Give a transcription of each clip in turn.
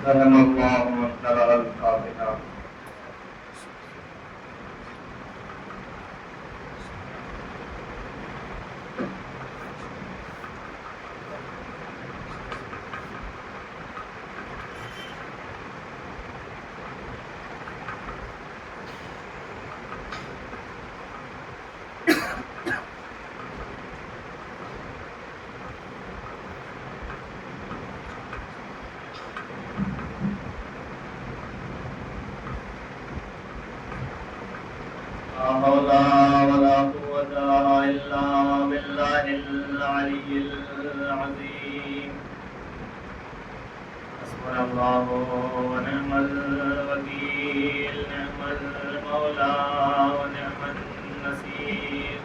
رحم اللہ من قرأ الفاتحہ. لا حول ولا قوة إلا بالله العلي العظيم. حسبنا الله ونعم الوكيل، نعم المولى ونعم النصير.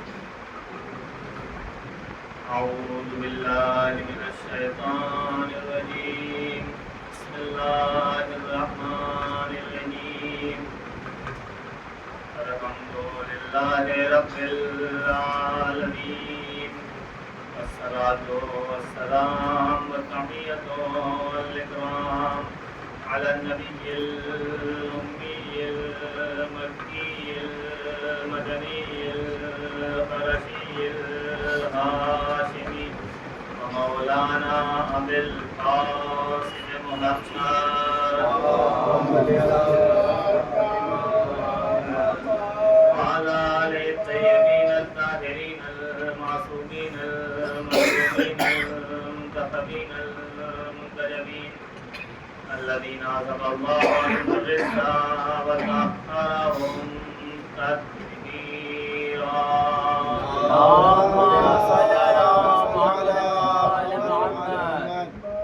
أعوذ بالله من الشيطان الرجيم. بسم الله الرحمن الرحيم. الحمد لله رب العالمين، والصلاة والسلام والتحية والإكرام على النبي الأمي المكي المدني القرشي الهاشمي ومولانا أبي القاسم محمد وعلى آله الطيبين الطاهرين المعصومين المظلومين المنتخبين المنتجبين الذين عزم الله عنهم الرزق وطهرهم تطهيرا.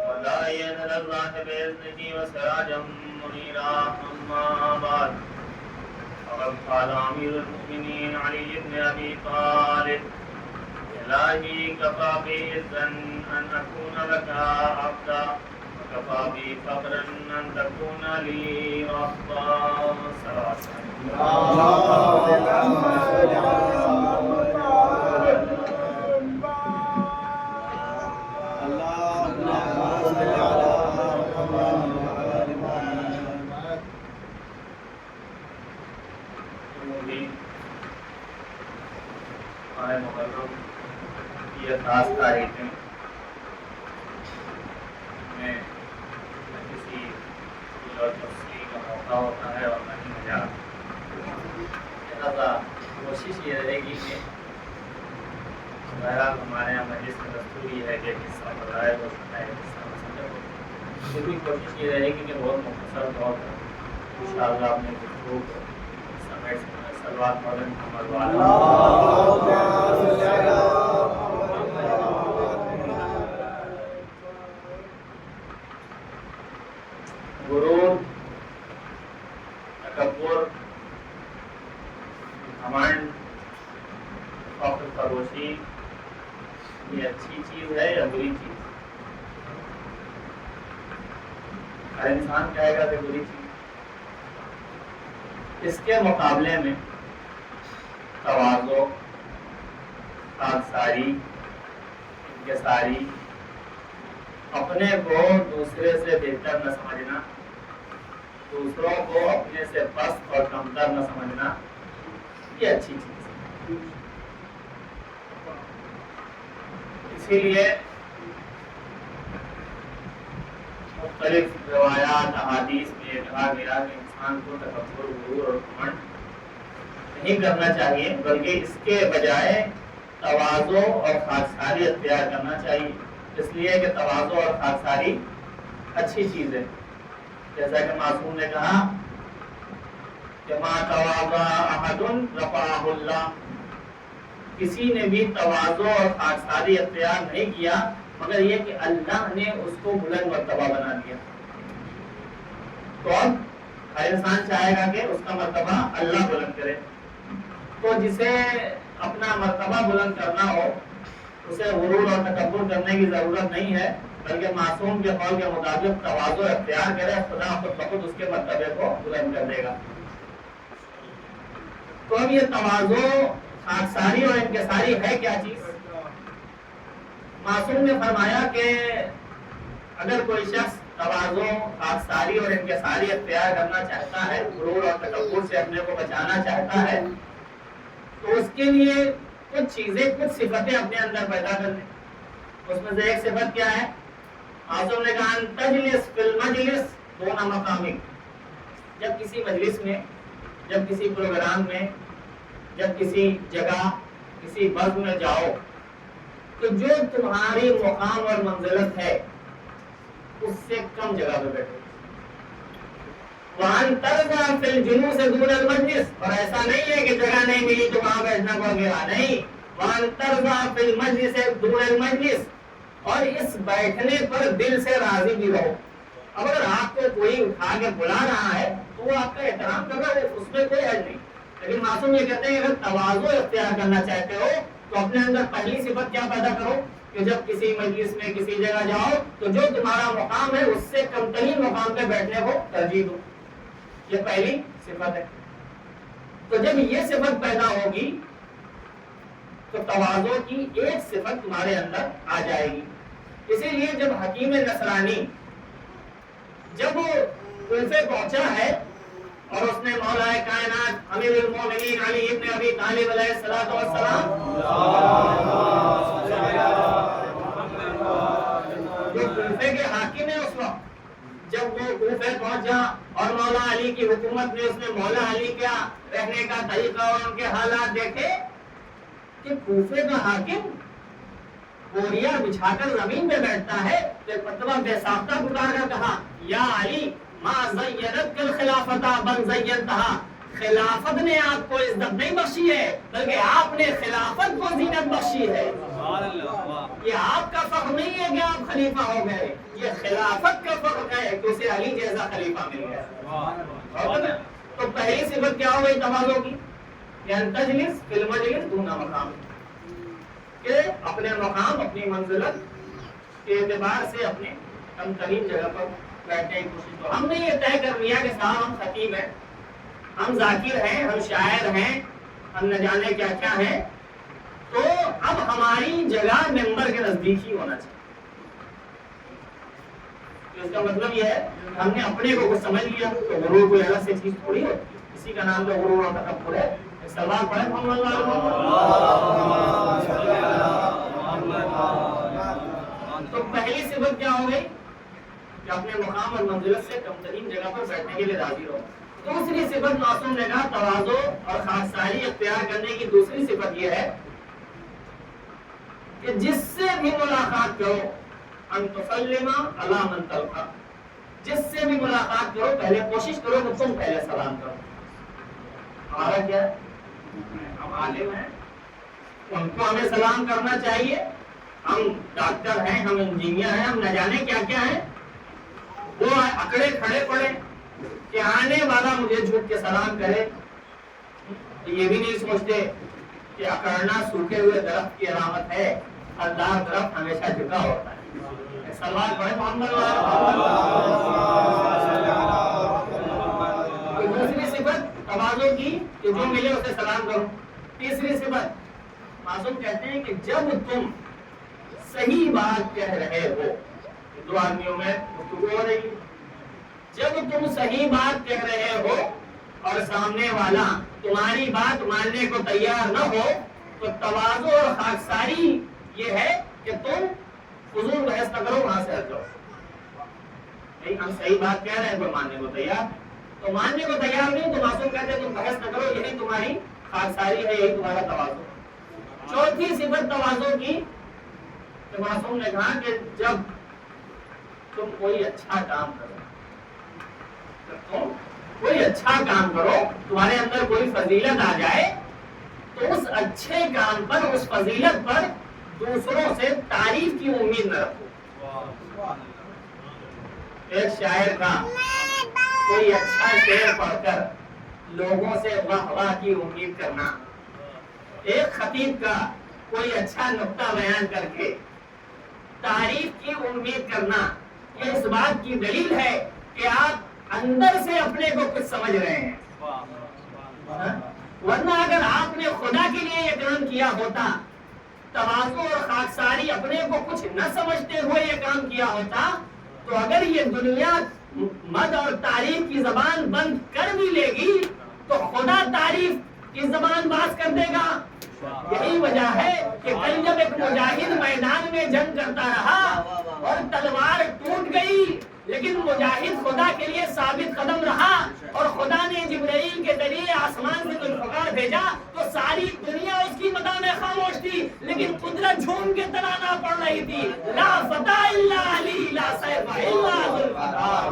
وداعيا إلى الله بإذنه وسراجا منيرا. أما بعد، فقد قال أمير المؤمنين علي بن أبي طالب: إلهي كفى بي عزا أن أكون لك عبدا، وكفى بي فقرا أن تكون لي ربا. صلوات محرم یہ خاص تاریخیں میں کسی اور تفصیل کا موقع ہوتا ہے اور نہیں مجا. لہٰذا کوشش یہ رہے گی کہ بہرحال ہمارے یہاں مجلس میں دستور یہ ہے کہ حصہ بتائے ہو سکتا ہے حصہ مسئلہ ہو. پھر بھی کوشش یہ رہے گی کہ بہت مختصر طور پر انشاءاللہ اپنے گفتگو کو سمیٹ سکیں. صلوات پڑھیں محمد وعلی غرور، تکبر، گھمنڈ، فخر فروشی یہ اچھی چیز ہے یا بری چیز؟ ہر انسان کہے گا کہ بری چیز. اس کے مقابلے میں تواضع، خاکساری، انکساری، اپنے کو دوسرے سے بہتر نہ سمجھنا، دوسروں کو اپنے سے پست اور کمتر نہ سمجھنا، یہ اچھی چیز ہے. اسی لیے مختلف روایات احادیث میں کہا گیا کہ انسان کو تکبر، غرور اور گھمنڈ نہیں کرنا چاہیے، بلکہ اس کے بجائے تواضع اور خاکساری اختیار کرنا چاہیے. اس لیے کہ تواضع اور خاکساری اچھی چیز ہے. جیسا کہ معصوم نے کہا کہ ما تواضع احد رفعہ اللہ، کسی نے بھی تواضع اور خاکساری اختیار نہیں کیا مگر یہ کہ اللہ نے اس کو بلند مرتبہ بنا دیا. کون؟ ہر انسان چاہے گا کہ اس کا مرتبہ اللہ بلند کرے. تو جسے اپنا مرتبہ بلند کرنا ہو اسے غرور اور تکبر کرنے کی ضرورت نہیں ہے، بلکہ معصوم کے قول کے مطابق تواضع اختیار کرے، خدا خود بخود اس کے مرتبے کو بلند کر دے گا. تو اب یہ تواضع، خاکساری اور انکساری ہے کیا چیز؟ معصوم نے فرمایا کہ اگر کوئی شخص تواضع، خاکساری اور انکساری اختیار کرنا چاہتا ہے، غرور اور تکبر سے اپنے کو بچانا چاہتا ہے، تو اس کے لیے کچھ چیزیں، کچھ صفتیں اپنے اندر پیدا کر لیں۔ اس میں سے ایک صفت کیا ہے؟ معصوم نے کہا تجلس فی المجلس دون مقامک، جب کسی مجلس میں، جب کسی پروگرام میں، جب کسی جگہ، کسی بزم میں جاؤ تو جو تمہاری مقام اور منزلت ہے اس سے کم جگہ پہ بیٹھو۔ وَأَن تَرْضَىٰ فِي الْجُلُوسِ دُونَ الْمَجْلِسِ، اور ایسا نہیں ہے کہ جگہ نہیں ملی تو وہاں بیٹھنا پڑ گیا، نہیں۔ وَأَن تَرْضَىٰ فِي الْمَجْلِسِ دُونَ الْمَجْلِسِ، اور اس بیٹھنے پر دل سے راضی بھی رہو۔ اب اگر آپ کو کوئی اٹھا کے بلا رہا ہے تو وہ آپ کا احترام کر رہا ہے، اس میں کوئی حرج نہیں، لیکن معصوم یہ کہتے ہیں اگر تواضع اختیار کرنا چاہتے ہو تو اپنے اندر پہلی صفت کیا پیدا کرو کہ جب کسی مجلس میں، کسی جگہ جاؤ تو جو تمہارا مقام ہے اس سے کم ترین مقام پہ بیٹھنے کو ترجیح دو۔ یہ پہلی صفت ہے۔ تو جب یہ صفت پیدا ہوگی تو تواضع کی ایک صفت تمہارے اندر آ جائے گی۔ اسی لیے جب حکیم نصرانی جب وہ کوفے پہنچا ہے اور اس نے مولا کائنات امیر المومنین علی ابن ابی طالب علیہ الصلوۃ والسلام جو کوفے کے حاکم ہیں اس وقت، جب وہ کوفے پہنچا اور مولا علی کی حکومت میں اس نے مولا علی کا رہنے کا طریقہ اور ان کے حالات دیکھے کہ کوفے کا حاکم بوریا بچھا کر زمین پہ بیٹھتا ہے، تو فتویٰ بے ساختہ پکار کر کہا یا علی ما زینت کل خلافت بل زینتہا، خلافت نے آپ کو عزت نہیں بخشی ہے بلکہ آپ نے خلافت کو زینت بخشی ہے۔ یہ آپ کا فخر نہیں ہے کہ آپ خلیفہ ہو گئے، یہ خلافت کا فخر ہے کہ اسے علی جیسا خلیفہ مل گیا۔ تو پہلی صفت کیا ہو گئی تواضع کی؟ یعنی تجلس فی المجلس دون مقام، کہ اپنے مقام، اپنی منزلت کے اعتبار سے اپنے کم ترین جگہ پر بیٹھنے کی کوشش کرو۔ ہم نے یہ طے کر لیا کہ صاحب ہم خطیب ہیں، ہم ذاکر ہیں، ہم شاعر ہیں، ہم نہ جانے کیا کیا ہیں، تو اب ہماری جگہ ممبر کے نزدیک ہی ہونا چاہیے۔ تو اس کا مطلب یہ ہے ہم نے اپنے کو کچھ سمجھ لیا تو غرور کوئی الگ سے چیز تھوڑی ہوتی ہے، اسی کا نام تو غرور اور تکبر ہے۔ سلام پڑھیں محمد تو پہلی صفت کیا ہو گئی کہ اپنے مقام اور منزلت سے کم ترین جگہ پر بیٹھنے کے لیے راضی رہو۔ دوسری صفت معصوم نے کہا تواضع اور خاکساری اختیار کرنے کی دوسری صفت یہ ہے کہ جس سے بھی ملاقات کرو ان تسلم علی من تلقا، جس سے بھی ملاقات کرو پہلے کوشش کرو کہ تم پہلے سلام کرو۔ ہمارا کیا ہے؟ ہم عالم ہیں، ان کو ہمیں سلام کرنا چاہیے، ہم ڈاکٹر ہیں، ہم انجینئر ہیں، ہم نہ جانے کیا کیا ہیں، وہ اکڑے کھڑے پڑے کہ آنے والا مجھے جھک کے سلام کرے، یہ بھی نہیں سوچتے کہ اکڑنا سوکھے ہوئے درخت کی علامت ہے، پھلدار درخت ہمیشہ جھکا ہوتا ہے۔ سلام پڑھیں محمد۔ دوسری صفت تواضع کی کہ جو ملے اسے سلام کرو۔ تیسری صفت معصوم کہتے ہیں کہ جب تم صحیح بات کہہ رہے ہو، دو آدمیوں میں گفتگو ہو رہی ہے، جب تم صحیح بات کہہ رہے ہو اور سامنے والا تمہاری بات ماننے کو تیار نہ ہو تو تواضع اور خاکساری یہ ہے کہ تم فضول بحث نہ کرو، وہاں سے ہٹ جاؤ۔ ہم صحیح بات کہہ رہے ہیں پر ماننے کو تیار، تو ماننے کو تیار نہیں تو معصوم کہتے ہیں تم بحث نہ کرو، یہی تمہاری خاکساری ہے، یہی تمہارا تواضع۔ چوتھی صفت تواضع کی تو معصوم نے کہا کہ جب تم کوئی اچھا کام کرو، کوئی اچھا کام کرو، تمہارے اندر کوئی فضیلت آ جائے تو اس اچھے کام پر، اس فضیلت پر دوسروں سے تعریف کی امید نہ رکھو۔ ایک شاعر کا کوئی اچھا شعر پڑھ کر لوگوں سے واہ واہ کی امید کرنا، ایک خطیب کا کوئی اچھا نقطہ بیان کر کے تعریف کی امید کرنا، یہ اس بات کی دلیل ہے کہ آپ اندر سے اپنے کو کچھ سمجھ رہے ہیں۔ ورنہ اگر آپ نے خدا کے لیے یہ کام کیا ہوتا تواضع اور خاکساری اپنے کو کچھ نہ سمجھتے ہوئے یہ کام کیا ہوتا تو اگر یہ دنیا مد اور تعریف کی زبان بند کر بھی لے گی تو خدا تعریف کی زبان باز کر دے گا. یہی وجہ ہے کہ کل جب ایک مجاہد میدان میں جنگ کرتا رہا اور تلوار ٹوٹ گئی لیکن مجاہد خدا کے لیے ثابت قدم رہا اور خدا نے جبرائیل کے ذریعے آسمان سے ذوالفقار بھیجا تو ساری دنیا اس کی مداح میں خاموش تھی لیکن قدرت جھوم کے ترانہ پڑ رہی تھی. لا فتح الا علی لا سیف الا ذوالفقار.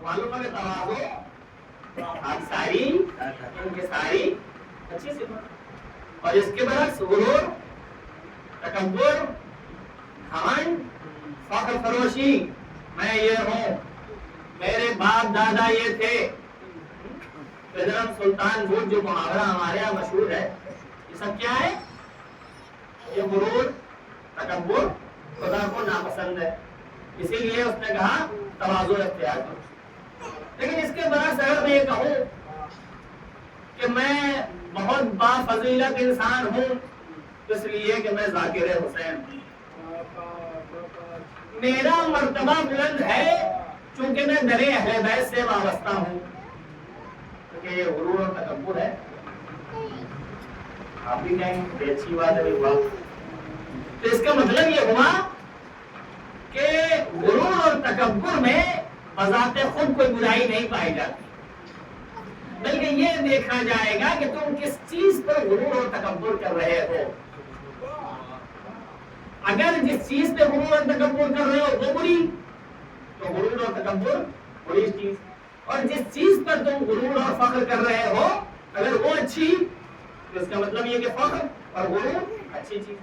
معلوم ہے ساری ان کے ساری اچھی صفات اور اس کے برعکس غرور، تکبر، گھمنڈ، فخر فروشی، میں یہ ہوں، میرے باپ دادا یہ تھے. سلطان بھوت جو محاورہ ہمارے یہاں مشہور ہے یہ سب کیا ہے؟ یہ غرور، تکبر خدا کو ناپسند ہے. اسی لیے اس نے کہا تواضع اختیار کرو. لیکن اس کے برعکس اگر میں یہ کہوں کہ میں بہت بافضیلت انسان ہوں اس لیے کہ میں ذاکر حسین ہوں، میرا مرتبہ بلند ہے چونکہ میں در اہل بیت سے وابستہ ہوں، کیونکہ یہ غرور اور تکبر ہے. آپ بھی کہیں بے اچھی بات ہے بات. تو اس کا مطلب یہ ہوا کہ غرور اور تکبر میں بذات خود کوئی برائی نہیں پائی جاتی بلکہ یہ دیکھا جائے گا کہ تم کس چیز پر غرور اور تکبر کر رہے ہو. اگر جس چیز پہ غرور اور تکبر کر رہے ہو وہ بری تو غرور اور تکبر بری چیز، اور جس چیز پر تم غرور اور فخر کر رہے ہو اگر وہ اچھی تو اس کا مطلب یہ کہ فخر اور غرور اچھی چیز ہے.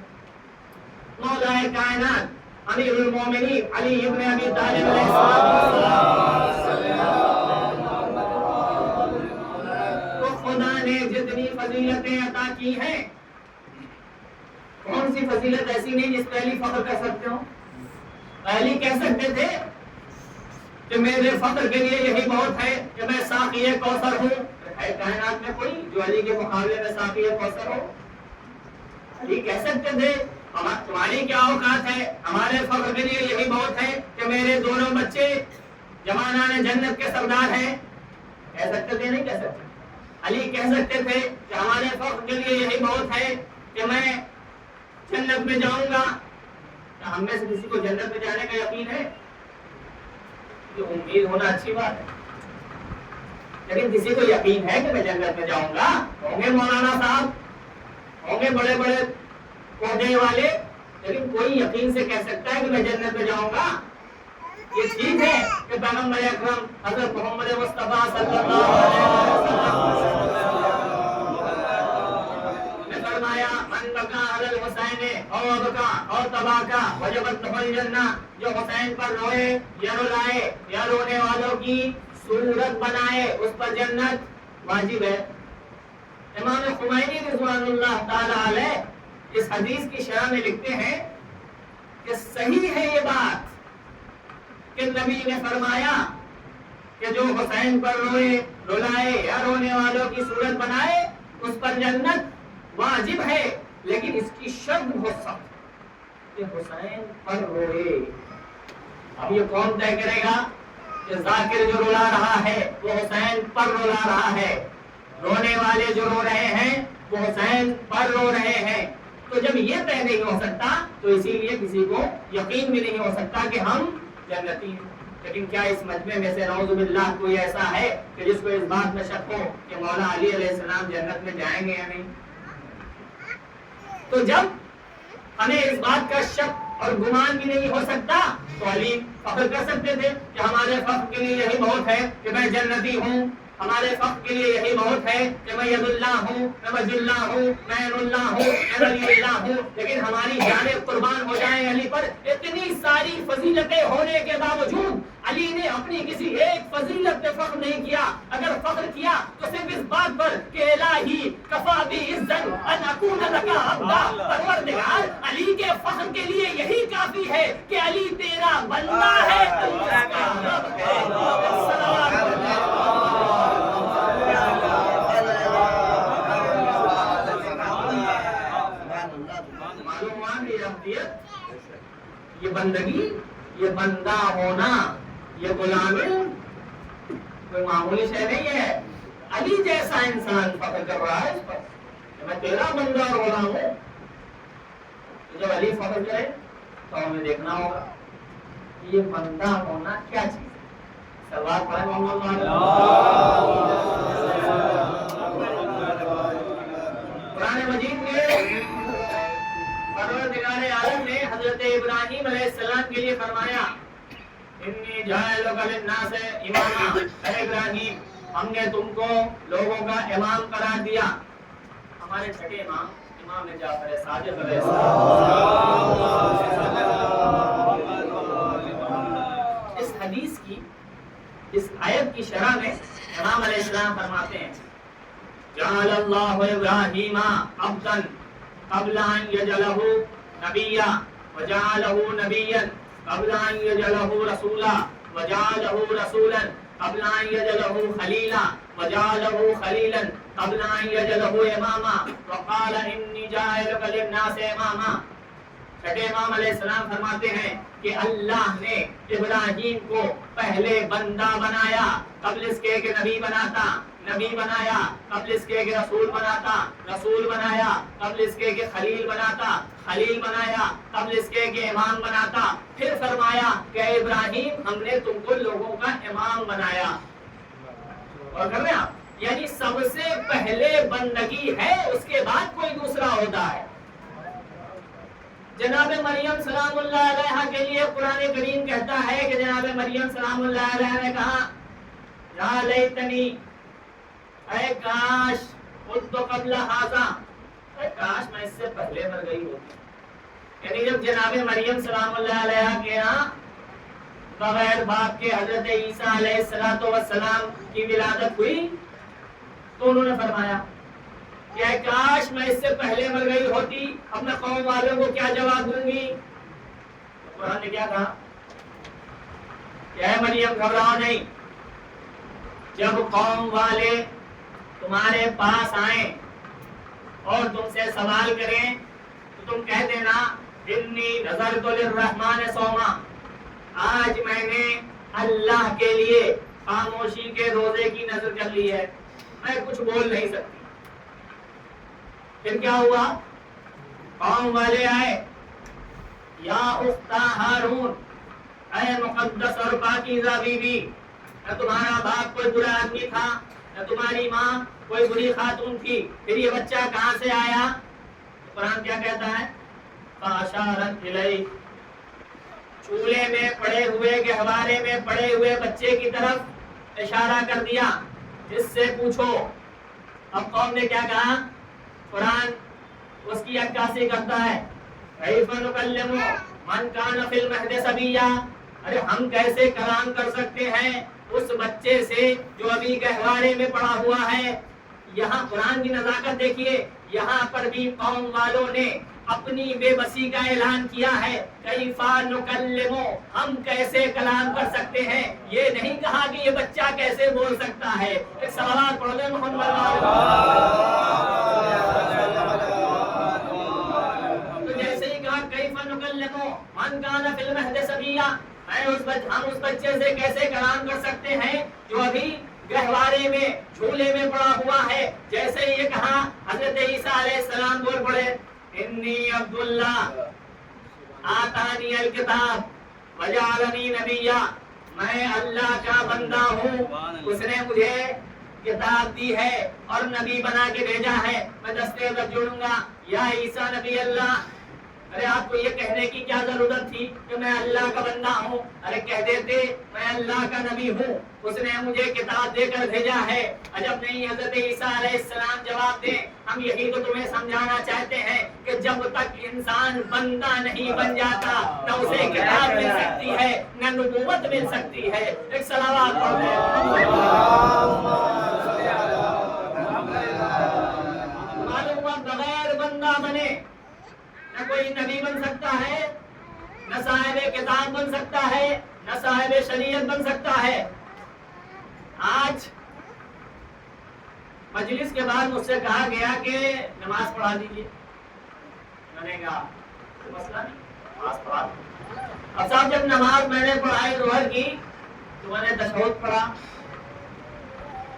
مولا کائنات امیر المومنین علی ابن ابی طالب علیہ السلام تو خدا نے جتنی فضیلتیں عطا کی ہیں کون سی فضیلت ایسی نہیں جس پہ علی فخر کر سکتے ہو؟ علی کہہ سکتے تھے کہ میرے فخر کے لیے یہی بہت ہے کہ میں ساقی کوثر ہوں. ہے کائنات میں کوئی جو علی کے مقابلے میں ساقی کوثر ہو؟ علی کہہ سکتے تھے تمہاری کیا اوقات ہے، ہمارے فخر کے لیے یہی بہت ہے کہ میرے دونوں بچے جوانان جنت کے سردار ہیں. کہہ سکتے تھے نہیں کہہ سکتے؟ علی کہہ سکتے تھے کہ ہمارے فخر کے لیے یہی بہت ہے کہ میں جنت میں جاؤں گا. کیا ہم میں سے کسی کو جنت میں جانے کا یقین ہے؟ کہ امید ہونا اچھی بات ہے لیکن کسی کو یقین ہے کہ میں جنت میں جاؤں گا؟ ہوں گے مولانا صاحب، ہوں گے بڑے بڑے عہدے والے، لیکن کوئی یقین سے کہہ سکتا ہے کہ میں جنت میں جاؤں گا؟ یہ ٹھیک ہے کہ پیغمبر اکرم حضرت محمد مصطفیٰ صلی اللہ علیہ وسلم نے فرمایا من بکا علی الحسین او بکا او تباکا وجبت له الجنہ، جو حسین پر روئے یا رلائے یا رونے والوں کی صورت بنائے اس پر جنت واجب ہے. امام خمینی رضوان اللہ تعالی علیہ اس حدیث کی شرح میں لکھتے ہیں کہ صحیح ہے یہ بات کہ نبی نے فرمایا کہ جو حسین پر روئے رلائے یا رونے والوں کی صورت بنائے اس پر جنت واجب ہے، لیکن اس کی شرط بہت سخت کہ حسین پر روئے. اب یہ کون طے کرے گا کہ ذاکر جو رلا رہا ہے وہ حسین پر رلا رہا ہے، رونے والے جو رو رہے ہیں وہ حسین پر رو رہے ہیں؟ تو جب یہ طے نہیں ہو سکتا تو اسی لیے کسی کو یقین بھی نہیں ہو سکتا کہ ہم جنتی ہیں. لیکن کیا اس مجمع میں سے نعوذ باللہ کوئی ایسا ہے کہ جس کو اس بات میں شک ہو کہ مولا علی علیہ السلام جنت میں جائیں گے یا نہیں؟ تو جب ہمیں اس بات کا شک اور گمان بھی نہیں ہو سکتا تو علی فخر کر سکتے تھے کہ ہمارے فخر کے لیے یہی بہت ہے کہ میں جنتی ہوں، ہمارے فخر کے لیے یہی بہت ہے کہ میں ید اللہ ہوں، میں وجہ اللہ ہوں، میں عین اللہ ہوں، میں ولی اللہ ہوں. لیکن ہماری جانیں قربان ہو جائیں علی پر. اتنی ساری فضیلتیں ہونے کے باوجود علی نے اپنی کسی ایک فضیلت پہ فخر نہیں کیا. اگر فخر کیا تو صرف اس بات پر کہ الہی کفا بی عزت ان اکون لک عبدا. پروردگار علی کے فخر کے لیے یہی کافی ہے کہ علی تیرا بندہ ہے، تو اس کا رب ہے. عبودیت، یہ بندگی، یہ بندہ ہونا، یہ غلامی کوئی معمولی شے نہیں ہے. علی جیسا انسان فخر کر رہا ہے اس پر کہ میں تیرا بندہ اور غلام ہوں. تو جب علی فخر کرے تو ہمیں دیکھنا ہوگا یہ بندہ ہونا کیا چیز ہے. سلوات پڑھیں محمد. قرآن مجید میں پروردگار عالم نے حضرت ابراہیم علیہ السلام کے لیے فرمایا انی جاعلک للناس اماما. اے ابراہیم ہم نے تم کو لوگوں کا امام قرار دیا. ہمارے چھٹے امام امام جعفر صادق علیہ السلام. اس حدیث کی اس آیت کی شرح میں امام علیہ السلام فرماتے ہیں جعل اللہ ابراہیم عبدا قبل ان یجعلہ نبیا وجعلہ نبیا قبل ان یجعلہ رسولا وجعلہ رسولا قبل ان یجعلہ خلیلا وجعلہ خلیلا قبل ان یجعلہ اماما وقال انی جاعلک للناس اماما. چھٹے امام علیہ السلام فرماتے ہیں کہ اللہ نے ابراہیم کو پہلے بندہ بنایا قبل اس کے کہ نبی بناتا، نبی بنایا قبل اس کے کہ رسول بناتا، رسول بنایا قبل اس کے کہ خلیل بناتا، خلیل بنایا قبل اس کے کہ امام بناتا. پھر فرمایا کہ ابراہیم ہم نے تم کو لوگوں کا امام بنایا. اور کر رہے ہیں آپ، یعنی سب سے پہلے بندگی ہے، اس کے بعد کوئی دوسرا ہوتا ہے. جناب مریم سلام اللہ علیہا کے لیے قرآن کریم کہتا ہے کہ جناب مریم سلام اللہ علیہا نے کہا یا لیتنی، اے کاش خود تو قبل ھذا، اے کاش میں اس سے پہلے مر گئی ہوتی. یعنی جب جناب مریم سلام اللہ علیہا کے یہاں بغیر باپ کے حضرت عیسیٰ علیہ السلام کی ولادت ہوئی تو انہوں نے فرمایا کہ اے کاش میں اس سے پہلے مر گئی ہوتی، اب میں قوم والوں کو کیا جواب دوں گی. قرآن نے کیا کہا کہ اے مریم گھبراؤ نہیں، جب قوم والے تمہارے پاس آئیں اور تم سے سوال کریں تو تم کہہ دینا انی نذرت للرحمن صوما، آج میں نے اللہ کے لیے خاموشی کے روزے کی نظر کر لی ہے، میں کچھ بول نہیں سکتی. پھر کیا ہوا؟ قوم والے آئے یا اختہ ہارون، اے مقدس اور پاکیزہ بی بی، نہ تمہارا باپ کوئی برا آدمی تھا نہ تمہاری ماں کوئی بری خاتون تھی، پھر یہ بچہ کہاں سے آیا؟ قرآن کیا کہتا ہے؟ فاشارت الیہ، چولہے میں پڑے ہوئے گہوارے میں پڑے ہوئے بچے کی طرف اشارہ کر دیا، اس سے پوچھو. اب قوم نے کیا کہا؟ قرآن اس کی عکاسی کرتا ہے کیف نکلم من کان فی المہد صبیا، ارے ہم کیسے کلام کر سکتے ہیں اس بچے سے جو ابھی گہوارے میں پڑا ہوا ہے. یہاں قرآن کی نزاکت دیکھیے، یہاں پر بھی قوم والوں نے اپنی بے بسی کا اعلان کیا ہے. کیف نکلم، ہم کیسے کلام کر سکتے ہیں، یہ نہیں کہا کہ یہ بچہ کیسے بول سکتا ہے. ایک سوال پڑھ لیں محمد. من کان فی المہد صبیا، ہم اس بچے سے کیسے کلام کر سکتے ہیں جو ابھی گہوارے میں جھولے میں پڑا ہوا ہے. جیسے یہ کہا حضرت عیسیٰ علیہ السلام بول پڑے انی عبداللہ آتانی الکتاب وجعلنی نبیا، میں اللہ کا بندہ ہوں، اس نے مجھے کتاب دی ہے اور نبی بنا کے بھیجا ہے، میں دستے تک جوڑوں گا. یا عیسیٰ نبی اللہ، ارے آپ کو یہ کہنے کی کیا ضرورت تھی کہ میں اللہ کا بندہ ہوں؟ ارے کہہ دیتے میں اللہ کا نبی ہوں، اس نے مجھے کتاب دے کر بھیجا ہے. عجب نہیں حضرت عیسیٰ علیہ السلام جواب دیں ہم یہی تو تمہیں سمجھانا چاہتے ہیں کہ جب تک انسان بندہ نہیں بن جاتا نہ اسے کتاب مل سکتی ہے نہ نبوت مل سکتی ہے. ایک صلوات پڑھ لیں. معلوم ہوا بغیر بندہ بنے نہ کوئی نبی بن سکتا ہے، نہ صاحب کتاب بن سکتا ہے، نہ صاحب شریعت بن سکتا ہے. آج مجلس کے بعد مجھ سے کہا گیا کہ نماز پڑھا دیجیے. میں نے کہا کوئی مسئلہ نہیں، نماز پڑھا۔ اب صاحب جب نماز میں نے پڑھائی ظہر کی تو میں نے تشہد پڑھا،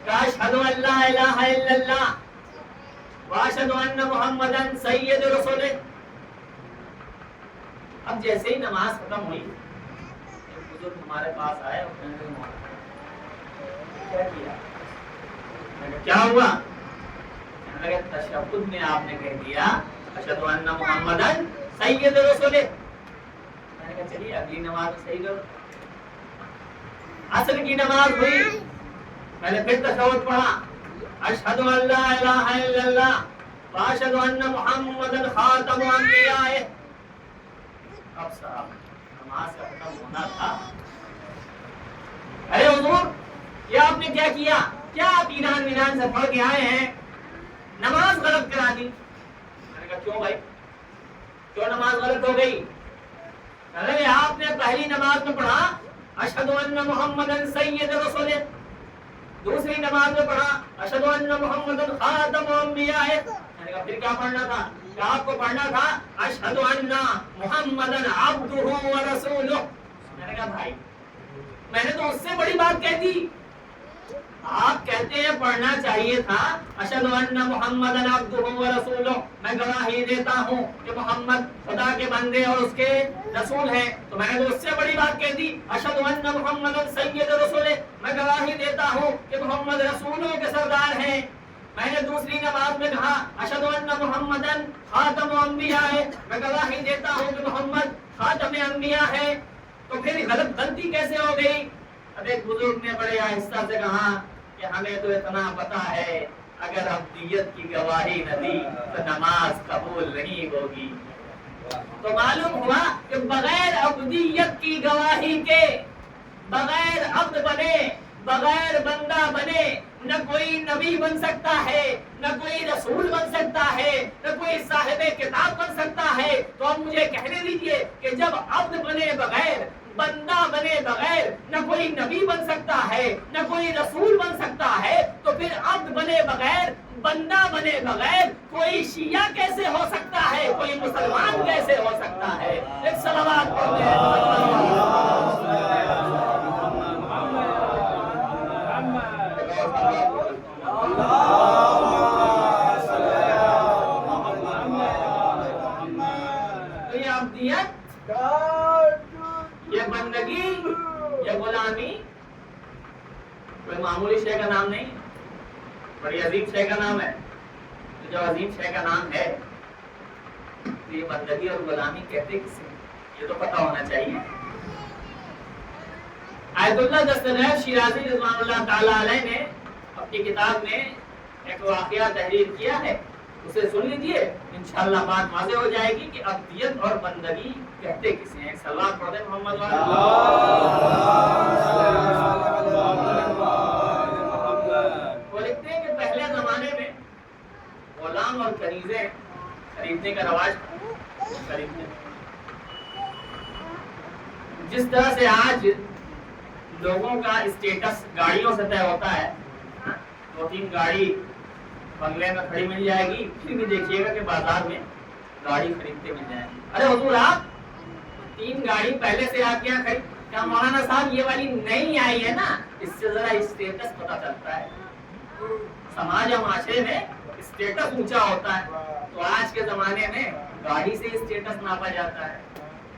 کہا اشہد ان لا الہ الا اللہ واشہد ان محمدن سید رسول۔ اب جیسے ہی نماز ختم ہوئی ایک بزرگ ہمارے پاس آئے اور کہنے لگے کیا کیا؟ میں نے کیا ہوا؟ کہنے لگے تشہد میں آپ نے کہہ دیا اشہد ان محمدن سید رسول۔ میں نے کہا چلیے اگلی نماز صحیح کرو۔ عصر کی نماز ہوئی، میں نے پھر تشہد پڑھا، اشہد ان لا الہ الا اللہ واشہد ان محمدن خاتم الانبیاء۔ اب صاحب نماز کا ختم ہونا تھا، ارے حضور یہ آپ نے کیا کیا؟ کیا آپ ایران سے پڑھ کے آئے ہیں، نماز غلط کرا دی۔ میں نے کہا کیوں بھائی، کیوں نماز غلط ہو گئی؟ ارے آپ نے پہلی نماز میں پڑھا اشہد ان محمدن سید رسول، دوسری نماز میں پڑھا اشہد ان محمدن خاتم الانبیاء۔ میں نے کہا پھر کیا پڑھنا تھا؟ کہ آپ کو پڑھنا تھا اشہد ان محمدن عبدہ ورسولہ۔ میں نے کہا بھائی میں نے تو اس سے بڑی بات کہہ دی، آپ کہتے ہیں پڑھنا چاہیے تھا اشہد ان محمدن عبدہ ورسولہ، میں گواہی دیتا ہوں کہ محمد خدا کے بندے اور اس کے رسول ہیں، تو میں نے تو اس سے بڑی بات کہہ دی اشہد ان محمدن سید رسول، میں گواہی دیتا ہوں کہ محمد رسولوں کے سردار ہیں۔ میں نے دوسری نماز میں کہا اشہد ان محمدن خاتم الانبیاء، میں گواہی دیتا ہوں کہ محمد خاتم انبیاء ہے، تو پھر غلطی کیسے ہو گئی؟ اب ایک بزرگ نے بڑے آہستہ سے کہا کہ ہمیں تو اتنا پتا ہے اگر ابدیت کی گواہی نہ دی تو نماز قبول نہیں ہوگی۔ تو معلوم ہوا کہ بغیر ابدیت کی گواہی کے، بغیر عبد بنے، بغیر بندہ بنے نہ کوئی نبی بن سکتا ہے، نہ کوئی رسول بن سکتا ہے، نہ کوئی صاحب کتاب بن سکتا ہے۔ تو اب مجھے کہنے دیجئے کہ جب عبد بنے بغیر، بندہ بنے بغیر نہ کوئی نبی بن سکتا ہے، نہ کوئی رسول بن سکتا ہے، تو پھر عبد بنے بغیر، بندہ بنے بغیر کوئی شیعہ کیسے ہو سکتا ہے، کوئی مسلمان کیسے ہو سکتا ہے؟ ایک صلوات پڑھتے ہیں۔ یہ بندگی، یہ غلامی کوئی معمولی شے کا نام نہیں، بڑی عظیم شے کا نام ہے۔ جو عظیم شے کا نام ہے تو یہ بندگی اور غلامی کہتے کسے، یہ تو پتہ ہونا چاہیے۔ آیت اللہ دستغیر شیرازی رضوان اللہ تعالی علیہ نے اپنی کتاب میں ایک واقعہ تحریر کیا ہے، اسے سن لیجئے، انشاءاللہ بات واضح ہو جائے گی کہ ابدیت اور بندگی کہتے کسے ہیں۔ ایک صلوات پڑھ دیں محمد والا۔ وہ لکھتے ہیں کہ پہلے زمانے میں غلام اور کنیزیں خریدنے کا رواج خریدنے، جس طرح سے آج لوگوں کا اسٹیٹس گاڑیوں سے طے ہوتا ہے، 2-3 گاڑی بنگلے میں کھڑی مل جائے گی، پھر بھی دیکھیے گا کہ بازار میں گاڑی خریدتے مل جائیں گے۔ ارے حضور آپ 3 گاڑی پہلے سے آپ یہاں خرید، کیا مولانا صاحب یہ والی نئی آئی ہے نا، اس سے ذرا اسٹیٹس پتہ چلتا ہے، سماج اور معاشرے میں اسٹیٹس اونچا ہوتا ہے۔ تو آج کے زمانے میں گاڑی سے اسٹیٹس ناپا جاتا ہے،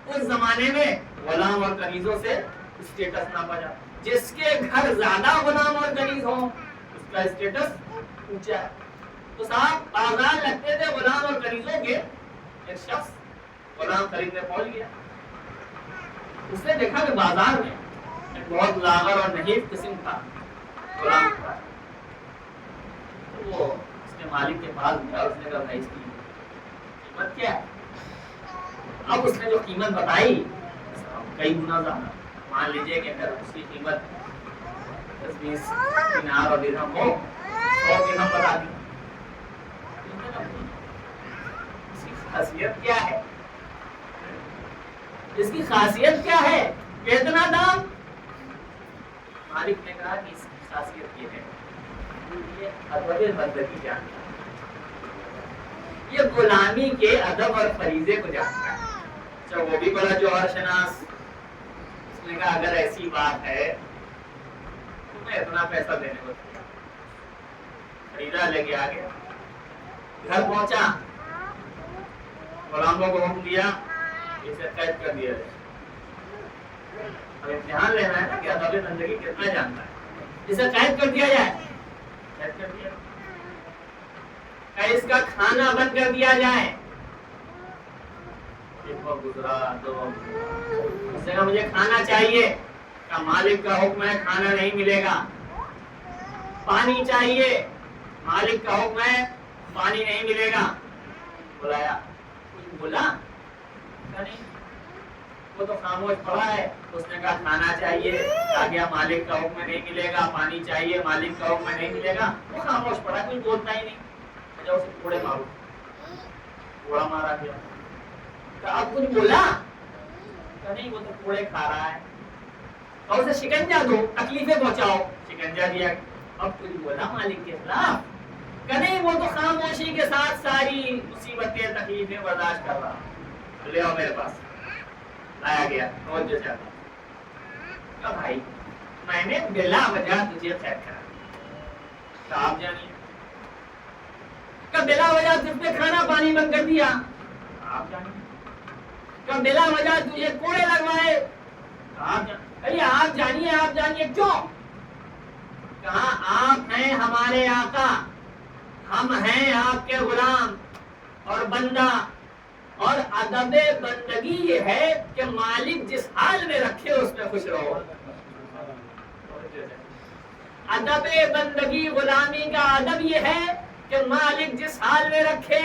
اس زمانے میں غلام اور کنیزوں سے اسٹیٹس ناپا جاتا ہے۔ جس کے گھر زیادہ غلام اور کنیز ہوں اس کا اسٹیٹس اونچا ہے۔ تو صاحب بازار لگتے تھے غلام اور کنیزوں کے، ایک شخص غلام خریدنے پہنچ گیا، اس نے دیکھا کہ بازار میں ایک بہت لاغر اور نحیف قسم کا غلام تھا، تو وہ اس کے مالک کے پاس گیا، اس نے کہا بھائی اس کی قیمت کیا ہے؟ اب اس نے جو قیمت بتائی کئی گنا زیادہ، مان لیجئے کہ اگر اس کی قیمت 10-20 دینار اور درہم ہو، 100 درہم بتا دی۔ اس کی خاصیت کیا ہے؟ اس کی خاصیت کیا ہے؟ کتنا دام؟ مالک نے کہا کہ اس کی خاصیت یہ ہے، یہ ادب بندگی جانتا ہے، یہ غلامی کے ادب اور فریضے کو جانتا ہے۔ اچھا وہ بھی بڑا جوہر شناس. اس نے کہا اگر ایسی بات ہے تو میں اتنا پیسہ دینے کو تیار. خریدا لے کے آ گیا. گھر پہنچا, غلاموں کو حکم دیا اسے قید کر دیا جائے. اب امتحان لینا ہے نا کہ ادب زندگی کتنا جانتا ہے. اسے قید کر دیا جائے. قید کر دیا. اس کا کھانا بند کر دیا جائے. ایک وقت گزرا, 2 وقت گزرا. اس نے کہا مجھے کھانا چاہیے. کہا مالک کا حکم ہے کھانا نہیں ملے گا. پانی چاہیے. مالک کا حکم ہے پانی نہیں ملے گا. بلایا, کچھ بولا نہیں, وہ تو خاموش پڑا ہے. اس نے کہا کھانا چاہیے. آ گیا مالک کا حکم نہیں ملے گا. پانی چاہیے. مالک کا حکم نہیں ملے گا. وہ خاموش پڑا, کچھ بولتا ہی نہیں. اسے کوڑے مارو. کوڑا مارا گیا. اب کچھ بولا نہیں, وہ تو کوڑے کھا رہا ہے. اور اسے شکنجا دو, تکلیفیں پہنچاؤ. شکنجا دیا. اب کچھ بولا مالک کے خلاف کہ نہیں, وہ تو خاموشی کے ساتھ ساری مصیبتیں تکلیفیں برداشت کر رہا. لے آؤ میرے پاس. لایا گیا. توجہ سے آتا کہ بھائی میں نے بلا وجہ تجھے قید کرا. کہ آپ جانیے کہ بلا وجہ تجھ پہ کھانا پانی بند کر دیا. آپ جانیے کہ بلا وجہ تجھے کوڑے لگوائے. آپ جانیے کیوں. کہا آپ ہیں ہمارے آقا, ہم ہیں آپ کے غلام اور بندہ, اور ادب بندگی یہ ہے کہ مالک جس حال میں رکھے اس میں خوش رہو. ادب بندگی غلامی کا ادب یہ ہے کہ مالک جس حال میں رکھے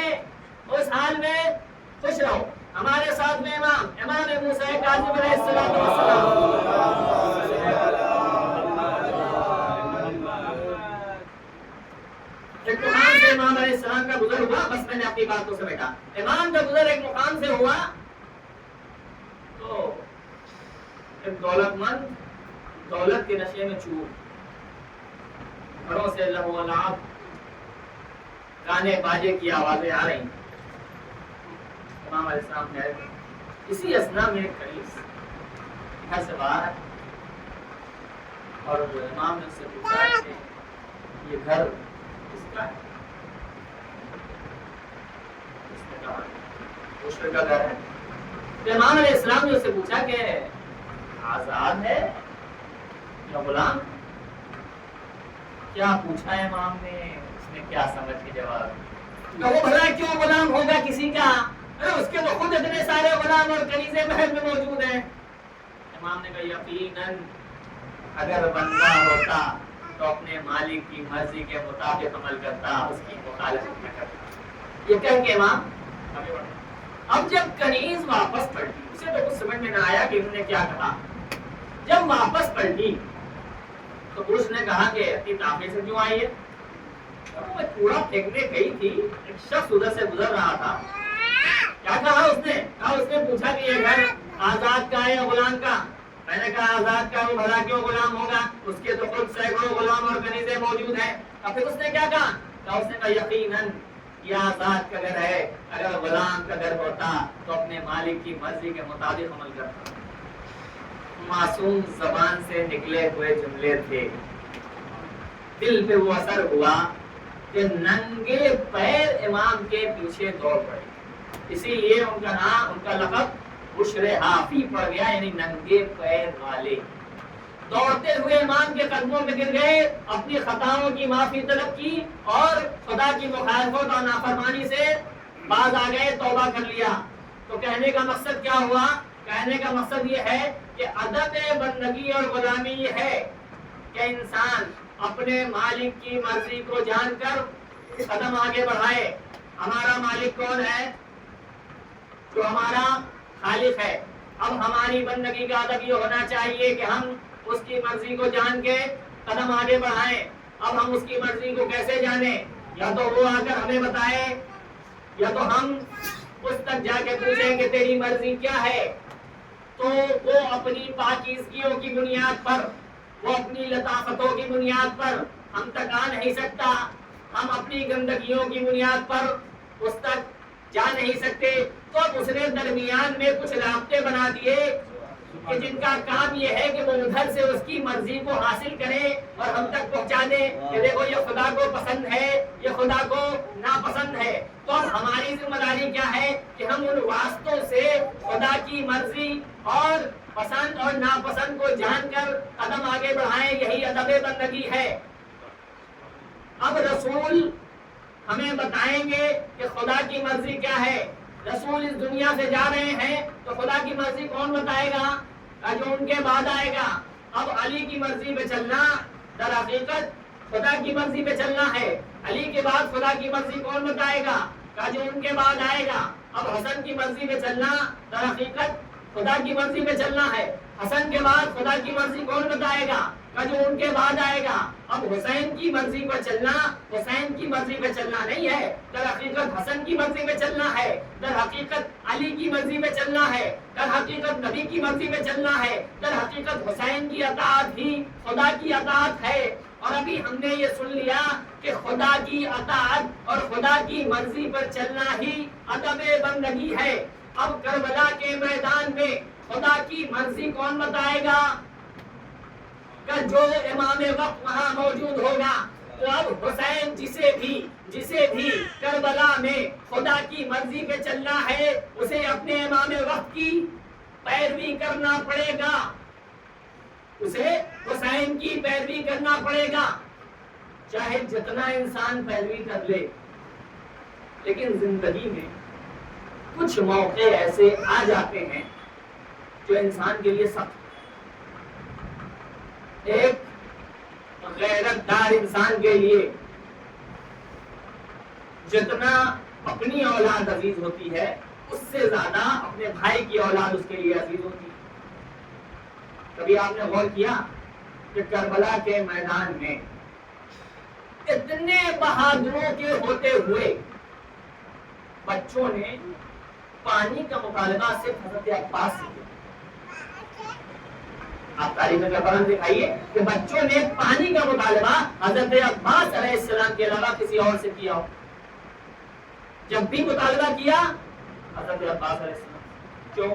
اس حال میں خوش رہو. ہمارے ساتھ میں امام موسیٰ کاظم علیہ السلام. ایک مقام سے امام علیہ السلام کا گزر ہوا. بس میں نے اپنی بات کو سمیٹا. امام کا گزر ایک مقام سے ہوا تو ایک دولت مند دولت کے نشے میں چور, گھروں سے لہو و لعب, گانے باجے کی آوازیں آ رہی. امام علیہ السلام گئے. اسی اثنا میں ایک کنیز گھر سے باہر ہے اور امام نے اس سے پوچھا کہ یہ گھر کس کا ہے. اس نے کہا مشرک کا گھر ہے. تو امام علیہ السلام نے اس سے پوچھا کہ آزاد ہے یا غلام. کیا پوچھا ہے امام نے. اس نے کیا سمجھ کے جواب کہ وہ بھلا کیوں غلام ہوگا کسی کا, اس کے تو خود اتنے سارے غلام اور کنیزیں محل میں موجود ہیں. امام نے کہا یقیناً اگر بندہ ہوتا تو اپنے مالک کی مرضی کے مطابق عمل کرتا, اس کی مخالفت نہ کرتا. یہ کہہ کے امام آگے بڑھا. اب جب کنیز واپس پلٹی, اسے تو کچھ سمجھ میں نہ آیا کہ انہوں نے کیا کہا. جب واپس پلٹی تو اس نے کہا کہ اتنی تاخیر سے کیوں آئی ہے. میں کوڑا پھینکنے گئی تھی, ایک شخص ادھر سے گزر رہا تھا. کیا کہا اس نے. کہا اس نے پوچھا کہ یہ گھر آزاد کا ہے یا غلام کا. میں نے کہا آزاد کا. وہ بھلا کیوں غلام ہوگا, اس کے تو خود سینکڑوں غلام اور کنیزیں موجود ہیں. اب پھر اس نے کیا کہا. کہا اس نے کہا یقیناً یہ آزاد کا گھر ہے. اگر غلام کا گھر ہوتا تو اپنے مالک کی مرضی کے مطابق عمل کرتا. معصوم زبان سے نکلے ہوئے جملے تھے. دل پہ وہ اثر ہوا کہ ننگے پیر امام کے پیچھے دوڑ پڑے. اسی لیے ان کا نام, ان کا لقب بشر حافی پڑ گیا, یعنی ننگے پیر والے. دوڑتے ہوئے امام کے قدموں میں گر گئے, اپنی خطاؤں کی معافی طلب کی اور خدا کی مخالفت اور نافرمانی سے باز آ گئے, توبہ کر لیا. تو کہنے کا مقصد کیا ہوا. کہنے کا مقصد یہ ہے کہ ادب بندگی اور غلامی یہ ہے کہ انسان اپنے مالک کی مرضی کو جان کر قدم آگے بڑھائے. ہمارا مالک کون ہے؟ جو ہمارا خالق ہے. اب ہماری بندگی کا ادب یہ ہونا چاہیے کہ ہم اس کی مرضی کو جان کے قدم آگے بڑھائیں. اب ہم اس کی مرضی کو کیسے جانیں؟ یا تو وہ آ کر ہمیں بتائے, یا تو ہم اس تک جا کے پوچھیں کہ تیری مرضی کیا ہے. تو وہ اپنی پاکیزگیوں کی بنیاد پر, وہ اپنی لطافتوں کی بنیاد پر ہم تک آ نہیں سکتا. ہم اپنی گندگیوں کی بنیاد پر اس تک جا نہیں سکتے، تو اب اس نے درمیان میں کچھ رابطے بنا دیے کہ جن کا کام یہ ہے کہ وہ ادھر سے اس کی مرضی کو حاصل کریں اور ہم تک پہنچا دیں کہ دیکھو یہ خدا کو پسند ہے، یہ خدا کو ناپسند ہے۔ تو اب ہماری ذمہ داری کیا ہے کہ ہم ان واسطوں سے خدا کی مرضی اور پسند اور ناپسند کو جان کر قدم آگے بڑھائیں، یہی ادب بندگی ہے۔ اب رسول ہمیں بتائیں گے کہ خدا کی مرضی کیا ہے۔ رسول اس دنیا سے جا رہے ہیں تو خدا کی مرضی کون بتائے گا؟ جو ان کے بعد آئے گا۔ اب علی کی مرضی پہ چلنا در حقیقت خدا کی مرضی پہ چلنا ہے۔ علی کے بعد خدا کی مرضی کون بتائے گا؟ جو ان کے بعد آئے گا۔ اب حسن کی مرضی پہ چلنا در حقیقت خدا کی مرضی پہ چلنا ہے۔ حسن کے بعد خدا کی مرضی کون بتائے گا؟ جو ان کے بعد آئے گا۔ اب حسین کی مرضی پہ چلنا حسین کی مرضی پہ چلنا نہیں ہے، در حقیقت حسن کی مرضی پہ چلنا ہے، در حقیقت علی کی مرضی پہ چلنا ہے، در حقیقت نبی کی مرضی پہ چلنا ہے، در حقیقت حسین کی اطاعت ہی خدا کی اطاعت ہے۔ اور ابھی ہم نے یہ سن لیا کہ خدا کی اطاعت اور خدا کی مرضی پر چلنا ہی ادب بندگی ہے۔ اب کربلا کے میدان میں خدا کی مرضی کون بتائے گا؟ کہ جو امام وقت وہاں موجود ہوگا، تو اب حسین جسے بھی کربلا میں خدا کی مرضی پہ چلنا ہے، اسے اپنے امام وقت کی پیروی کرنا پڑے گا، اسے حسین کی پیروی کرنا پڑے گا، چاہے جتنا انسان پیروی کر لے۔ لیکن زندگی میں کچھ موقع ایسے آ جاتے ہیں جو انسان کے لیے سخت، ایک غیرت دار انسان کے لیے جتنا اپنی اولاد عزیز ہوتی ہے، اس سے زیادہ اپنے بھائی کی اولاد اس کے لیے عزیز ہوتی ہے۔ کبھی آپ نے غور کیا کہ کربلا کے میدان میں اتنے بہادروں کے ہوتے ہوئے بچوں نے پانی کا مطالبہ صرف حضرت عباس سے کیا۔ آپ تاریخ میں قرآن دکھائیے کہ بچوں نے پانی کا مطالبہ حضرت عباس علیہ السلام کے علاوہ کسی اور سے کیا ہو۔ جب بھی مطالبہ کیا حضرت عباس علیہ السلام، کیوں؟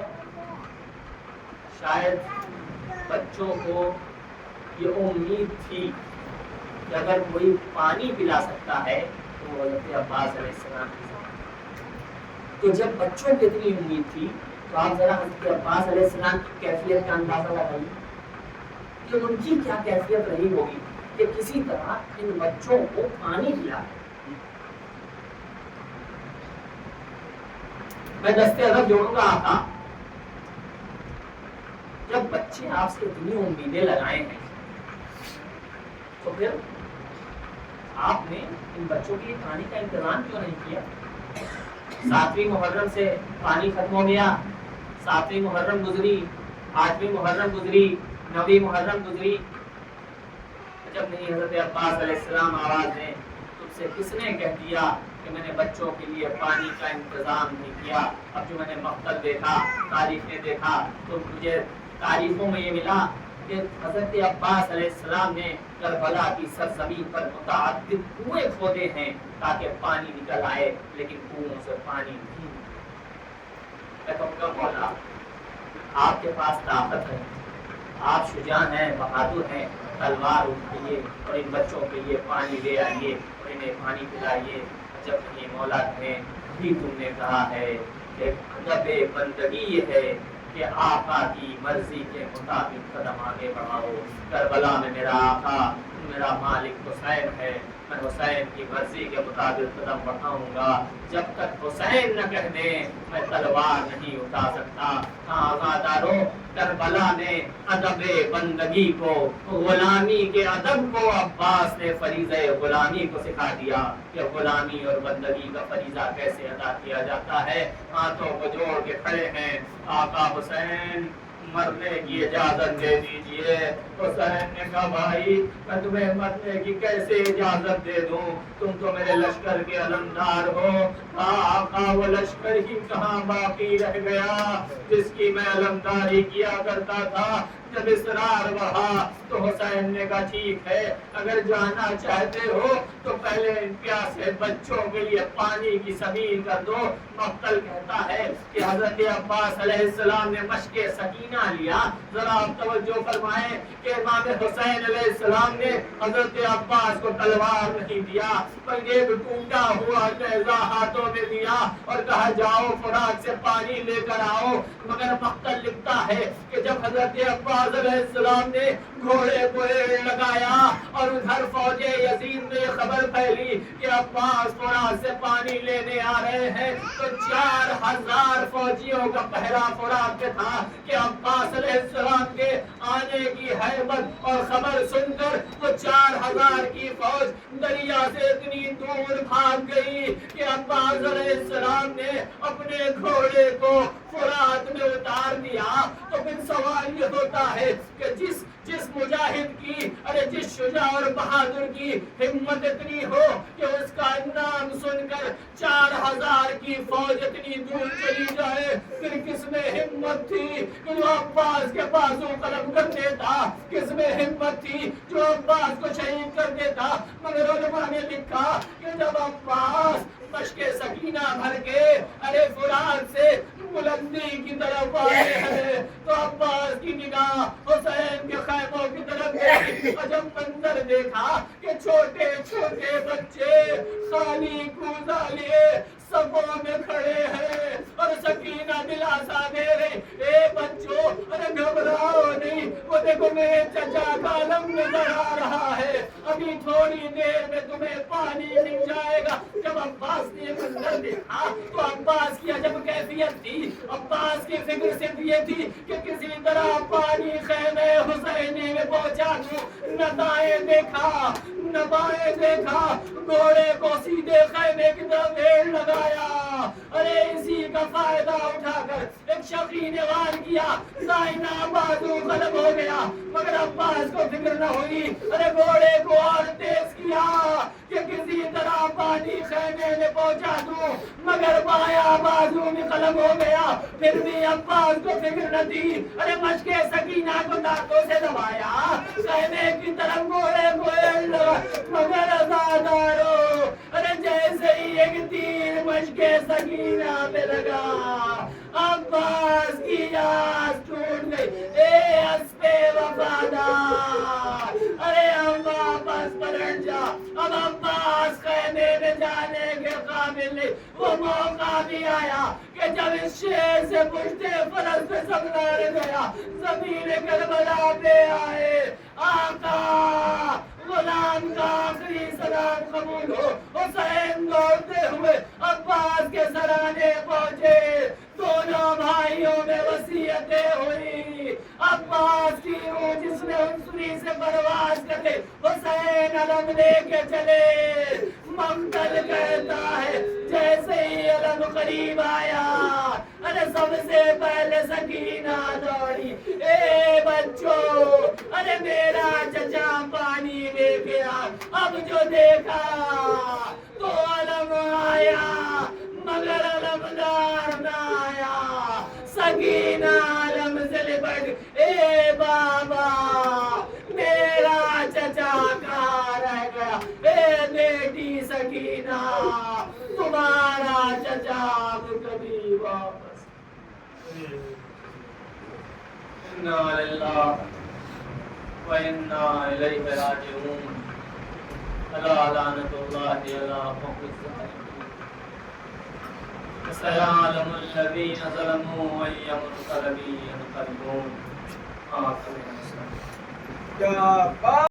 شاید بچوں کو یہ امید تھی کہ اگر کوئی پانی پلا سکتا ہے تو وہ حضرت عباس علیہ السلام کے ساتھ۔ تو جب بچوں کی اتنی امید تھی تو آپ ذرا حضرت عباس علیہ السلام کی کیفیت کا اندازہ لگائیے کہ ان کی کیا کیفیت رہی ہوگی کہ کسی طرح ان بچوں کو پانی پلا۔ میں دستے ادب جوڑوں گا آقا، جب بچے آپ سے اتنی امیدیں لگائے ہیں تو پھر آپ نے ان بچوں کے پانی کا انتظام کیوں نہیں کیا؟ 7ویں محرم سے پانی ختم ہو گیا، 7ویں محرم گزری، 8ویں محرم گزری، 9ویں محرم گزری، جب نہیں حضرت عباس علیہ السلام آواز دیں تم سے کس نے کہہ دیا کہ میں نے بچوں کے لیے پانی کا انتظام نہیں کیا؟ اب جو میں نے مقتل دیکھا، تاریخ نے دیکھا، تو مجھے تاریخوں میں یہ ملا کہ حضرت عباس علیہ السلام نے کربلا کی سرزمین پر متعدد کنویں کھودے ہیں تاکہ پانی نکل آئے، لیکن کنووں سے پانی نہیں۔ میں کہوں گا مولا آپ کے پاس طاقت ہے، آپ شجاع ہیں، بہادر ہیں، تلوار اٹھائیے اور ان بچوں کے لیے پانی لے آئیے اور انہیں پانی پلائیے۔ جب نہیں مولا تمہیں بھی تم نے کہا ہے کہ ادب بندگی یہ ہے کہ آقا کی مرضی کے مطابق قدم آگے بڑھاؤ۔ کربلا میں میرا آقا میرا مالک حسین ہے، میں حسین کی مرضی کے مطابق قدم بڑھاؤں گا۔ جب تک حسین نہ کہہ دیں میں تلوار نہیں اٹھا سکتا۔ آزاداروں، کربلا میں ادب بندگی کو، غلامی کے ادب کو عباس نے فریضہ غلامی کو سکھا دیا کہ غلامی اور بندگی کا فریضہ کیسے ادا کیا جاتا ہے۔ ہاتھوں کو جوڑ کے کھڑے ہیں، آقا حسین مرنے کی اجازت دے دیجئے۔ حسین نے کہا بھائی میں تمہیں مرنے کی کیسے اجازت دے دوں، تم تو میرے لشکر کے علمدار ہو۔ آقا وہ لشکر ہی کہاں باقی رہ گیا جس کی میں علمداری کیا کرتا تھا، جب اصرار بڑھا تو حسین نے کہا ٹھیک ہے اگر جانا چاہتے ہو تو پہلے ان پیاسے بچوں کے لیے پانی کی سبیل کر دو. مقتل کہتا ہے کہ حضرت عباس علیہ السلام نے مشق سکینہ لیا. ذرا آپ توجہ فرمائیں کہ امام حسین علیہ السلام نے حضرت عباس کو تلوار نہیں دیا بلکہ ایک ٹوٹا ہوا نیزہ ہاتھوں میں دیا اور کہا جاؤ فرات سے پانی لے کر آؤ. مگر مقتل لکھتا ہے کہ جب حضرت عباس علیہ السلام نے گھوڑے کو لگایا اور ادھر فوج یزید میں خبر پھیلی کہ عباس فرات سے پانی لینے آ رہے ہیں تو 4000 فوجیوں کا پہرا فرات پہ تھا کہ عباس علیہ السلام کے آنے کی حیبت اور خبر سن کر وہ 4000 کی فوج دریا سے اتنی دور بھاگ گئی کہ عباس علیہ السلام نے اپنے گھوڑے کو فرات میں اتار دیا. تو پھر سوال یہ ہوتا ہے کہ جس مجاہد کی جس شجاع اور بہادر کی ہمت اتنی ہو کہ اس کا نام سن کر 4000 کی فوج اتنی دور چلی جائے, پھر کس میں ہمت تھی کہ جو عباس کے بازو قلم کر دیتا, کس میں ہمت تھی جو عباس کو شہید کر دیتا. مگر علماء نے لکھا کہ جب عباس مشق سکینہ بھر کے فرات سے بلندی کی طرف آئے ہیں تو عباس کی نگاہ حسین کے خیموں کی طرف گئی. عجب منظر دیکھا کہ چھوٹے چھوٹے بچے خالی کوزہ لیے صفوں میں کھڑے ہیں اور سکینہ دلاسا دے رہے, اے بچوں گھبراؤ نہیں, وہ دیکھو میرے چچا کا علم نظر آ رہا ہے, ابھی تھوڑی دیر میں تمہیں پانی مل جائے گا. جب عباس نے منظر دیکھا تو عباس کی عجب کیفیت تھی. عباس کی فکر صرف یہ تھی کہ کسی طرح پانی خیمے حسینی میں پہنچا دوں. نہ دائیں دیکھا نہ بائیں دیکھا, گھوڑے کو سیدھے خیمے کی طرف ڈھیر لگایا. اسی کا فائدہ اٹھا کر ایک شخی نے وار کیا, دائنا بازو غلب ہو گیا. مگر عباس کو فکر نہ ہوئی, گھوڑے کو اور تیز کیا کہ کسی طرح پانی خیمے میں پہنچا دوں, مگر بایاں بازو میں قلم ہو گیا. پھر بھی عباس کو فکر نہ تھی, مشق سکینہ کو دانتوں سے دبایا, خیمے کی طرف گھوڑے کو لگا. مگر ازادارو جیسے ہی ایک تیر مشق سکینہ پہ لگا, عباس کی آس ٹوٹ گئی. اے اسپے وفادار, اب واپس پلٹ جا. اب عباس خیمے میں جانے کے قابل نہیں. وہ موقع بھی آیا کہ جب اس شیر سے پشتے فرس پہ سبلار گیا, زمین کربلا پہ آئے. آقا غلام کا آخری سلام قبول ہو. حسین دوڑتے ہوئے عباس کے سرانے پہنچے. دونوں بھائیوں میں وصیتیں ہوئی. عباس کی روح جس نے انسری سے پرواز کرتے حسین علم لے کے چلے. مقتل کہتا ہے جیسے ہی علم قریب آیا سب سے پہلے سکینہ دوڑی. اے بچوں میرا چچا پانی لے گیا. اب جو دیکھا تو علم آیا مگر علمدار نہ آیا. سکینہ علم سے لپٹ, اے بابا میرا چچا کہاں رہ گیا. اے بیٹی سکینہ تمہارا چچا اب کبھی واپس. انا للہ وَإِنَّا إِلَيْهِ رَاجِعُونَ. أَلَا لَعْنَةُ اللَّهِ عَلَى قَوْمِ الظَّالِمِينَ. سَيَعْلَمُ الَّذِينَ ظَلَمُوا أَيَّ مُنقَلَبٍ يَنقَلِبُونَ. آمين.